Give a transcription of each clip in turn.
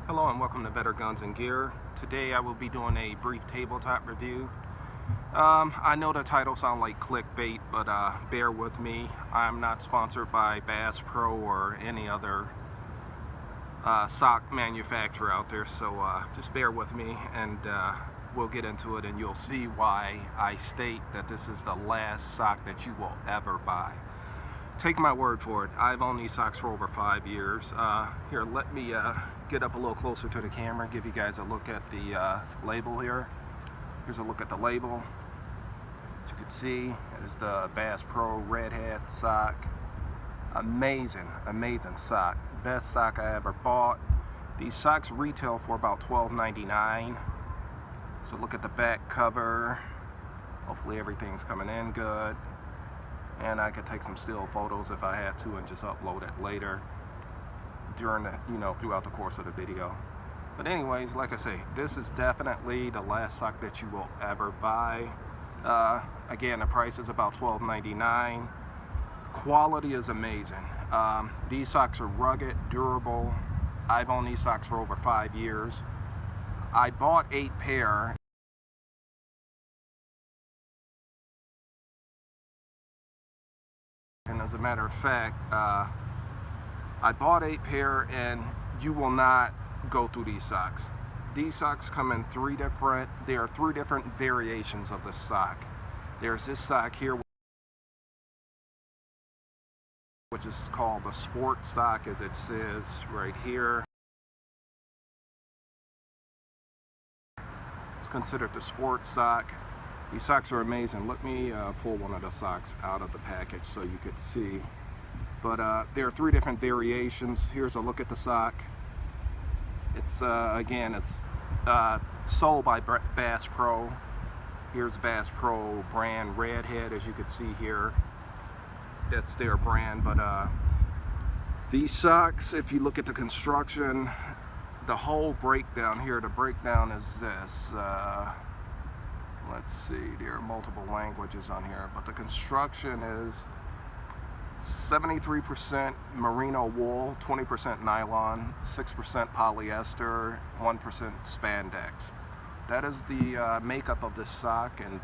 Hello and welcome to Better Guns and Gear. Today I will be doing a brief tabletop review. I know the title sounds like clickbait, but bear with me. I'm not sponsored by Bass Pro or any other sock manufacturer out there, so just bear with me and we'll get into it and you'll see why I state that this is the last sock that you will ever buy. Take my word for it. I've owned these socks for over 5 years. Here, let me get up a little closer to the camera, give you guys a look at the label here. Here's a look at the label. As you can see, it is the Bass Pro Redhead sock. Amazing, amazing sock. Best sock I ever bought. These socks retail for about $12.99. So look at the back cover. Hopefully everything's coming in good. And I could take some still photos if I have to and just upload it later during the, throughout the course of the video. But anyways, like I say, this is definitely the last sock that you will ever buy. Again, the price is about $12.99. Quality is amazing. These socks are rugged, durable. I've owned these socks for over 5 years. I bought 8 pair. And as a matter of fact, I bought 8 pair, and you will not go through these socks. These socks come in there are 3 different variations of this sock. There's this sock here, which is called the sport sock, as it says right here. It's considered the sport sock. These socks are amazing. Let me pull one of the socks out of the package so you could see. But there are 3 different variations. Here's a look at the sock. It's again, it's sold by Bass Pro. Here's Bass Pro brand Redhead, as you can see here. That's their brand. But these socks, if you look at the construction, the whole breakdown here, the breakdown is this. Let's see, there are multiple languages on here, but the construction is 73% merino wool, 20% nylon, 6% polyester, 1% spandex. That is the makeup of this sock, and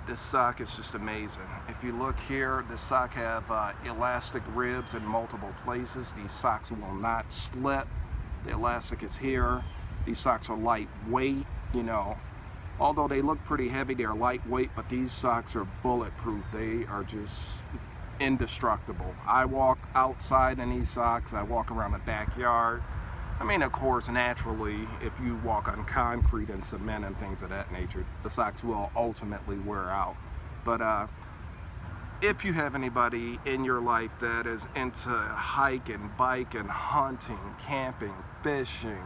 this sock is just amazing. If you look here, this sock have elastic ribs in multiple places. These socks will not slip. The elastic is here. These socks are lightweight, Although they look pretty heavy, they're lightweight, but these socks are bulletproof. They are just indestructible. I walk outside in these socks. I walk around the backyard. I mean, of course, naturally, if you walk on concrete and cement and things of that nature, the socks will ultimately wear out. But if you have anybody in your life that is into hiking, biking, hunting, camping, fishing,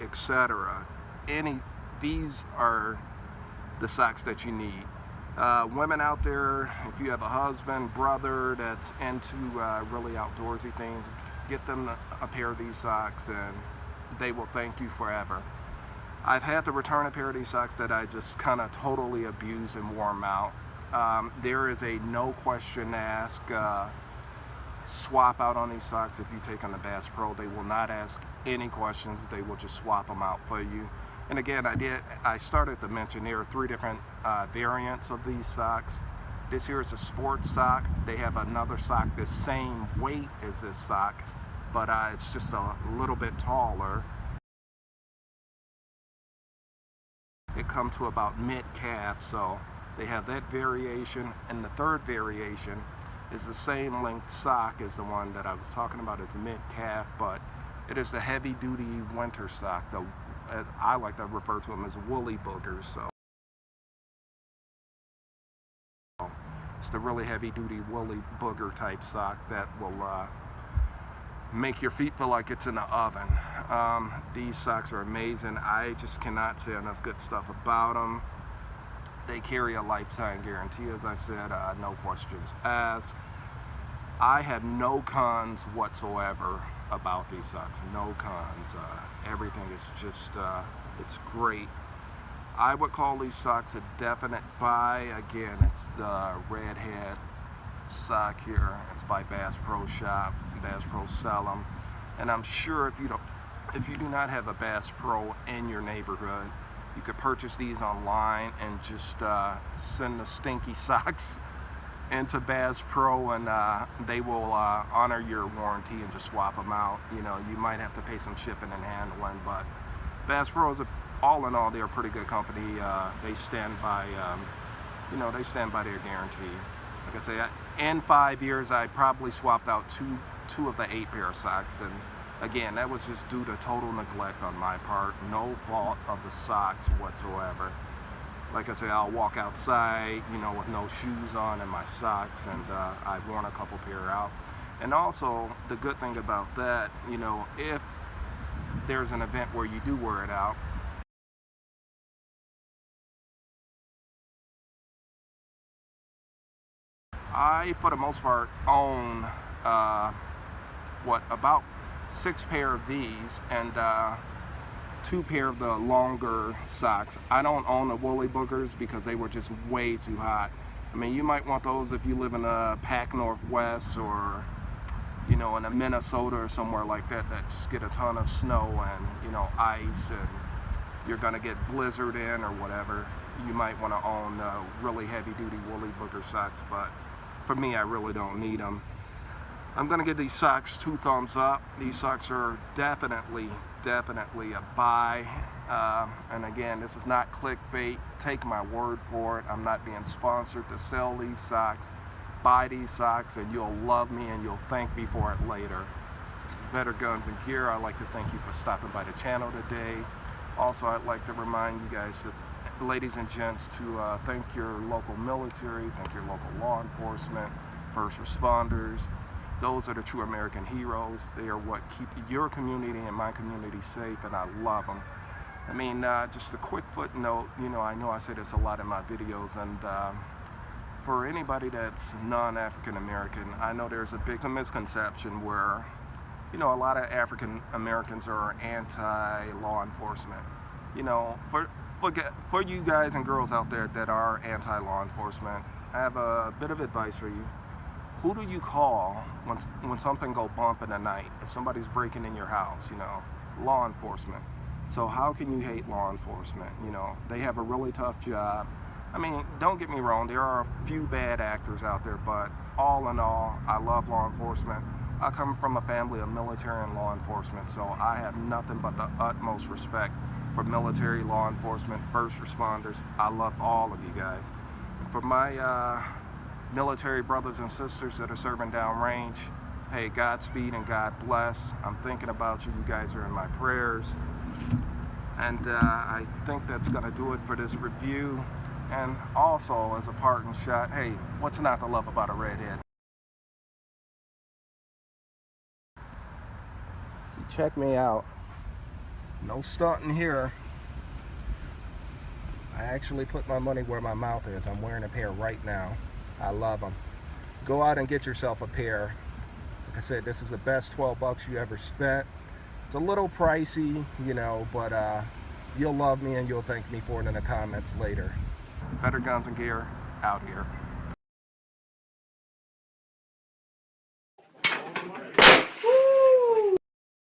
etc., these are the socks that you need. Women out there, if you have a husband, brother that's into really outdoorsy things, get them a pair of these socks and they will thank you forever. I've had to return a pair of these socks that I just kind of totally abused and wore them out. There is a no question ask swap out on these socks. If you take on the Bass Pro, they will not ask any questions. They will just swap them out for you. And again, I started to mention there are 3 different variants of these socks. This here is a sports sock. They have another sock the same weight as this sock, but it's just a little bit taller. It comes to about mid-calf, so they have that variation. And the 3rd variation is the same length sock as the one that I was talking about. It's mid-calf, but it is the heavy-duty winter sock. I like to refer to them as woolly boogers. So it's the really heavy-duty woolly booger type sock that will make your feet feel like it's in the oven. These socks are amazing. I just cannot say enough good stuff about them. They carry a lifetime guarantee, as I said, no questions asked. I have no cons whatsoever about these socks, no cons. Everything is just, it's great. I would call these socks a definite buy. Again, it's the Redhead sock here. It's by Bass Pro Shop. Bass Pro sell them. And I'm sure if you don't if you do not have a Bass Pro in your neighborhood, you could purchase these online and just send the stinky socks into Bass Pro, and they will honor your warranty and just swap them out. You know, you might have to pay some shipping and handling, but Bass Pro is all in all, they're a pretty good company. They stand by, they stand by their guarantee. Like I say, in 5 years, I probably swapped out two of the 8 pair of socks, and again, that was just due to total neglect on my part. No fault of the socks whatsoever. Like I say, I'll walk outside, with no shoes on and my socks, and I've worn a couple pair out. And also, the good thing about that, if there's an event where you do wear it out, I, for the most part, own about 6 pair of these and 2 pair of the longer socks. I don't own the woolly boogers because they were just way too hot. I mean, you might want those if you live in the Pac Northwest or in a Minnesota or somewhere like that just get a ton of snow and ice, and you're gonna get blizzard in or whatever. You might want to own really heavy-duty woolly booger socks, but for me, I really don't need them. I'm gonna give these socks 2 thumbs up. These socks are definitely a buy. And again, this is not clickbait. Take my word for it. I'm not being sponsored to sell these socks. Buy these socks and you'll love me and you'll thank me for it later. Better Guns and Gear, I'd like to thank you for stopping by the channel today. Also, I'd like to remind you guys, ladies and gents, to thank your local military, thank your local law enforcement, first responders. Those are the true American heroes. They are what keep your community and my community safe, and I love them. I mean, just a quick footnote, I know I say this a lot in my videos, and for anybody that's non-African American, I know there's a big misconception where, a lot of African Americans are anti-law enforcement. For you guys and girls out there that are anti-law enforcement, I have a bit of advice for you. Who do you call when something go bump in the night? If somebody's breaking in your house, law enforcement. So how can you hate law enforcement? They have a really tough job. I mean, don't get me wrong, there are a few bad actors out there, but all in all, I love law enforcement. I come from a family of military and law enforcement, so I have nothing but the utmost respect for military, law enforcement, first responders. I love all of you guys. For my military brothers and sisters that are serving downrange, hey, Godspeed and God bless. I'm thinking about you. You guys are in my prayers. And I think that's going to do it for this review. And also, as a parting shot, hey, what's not to love about a redhead? See, check me out. No stunting here. I actually put my money where my mouth is. I'm wearing a pair right now. I love them. Go out and get yourself a pair. Like I said, this is the best 12 bucks you ever spent. It's a little pricey, but you'll love me and you'll thank me for it in the comments later. Better Guns and Gear, out here.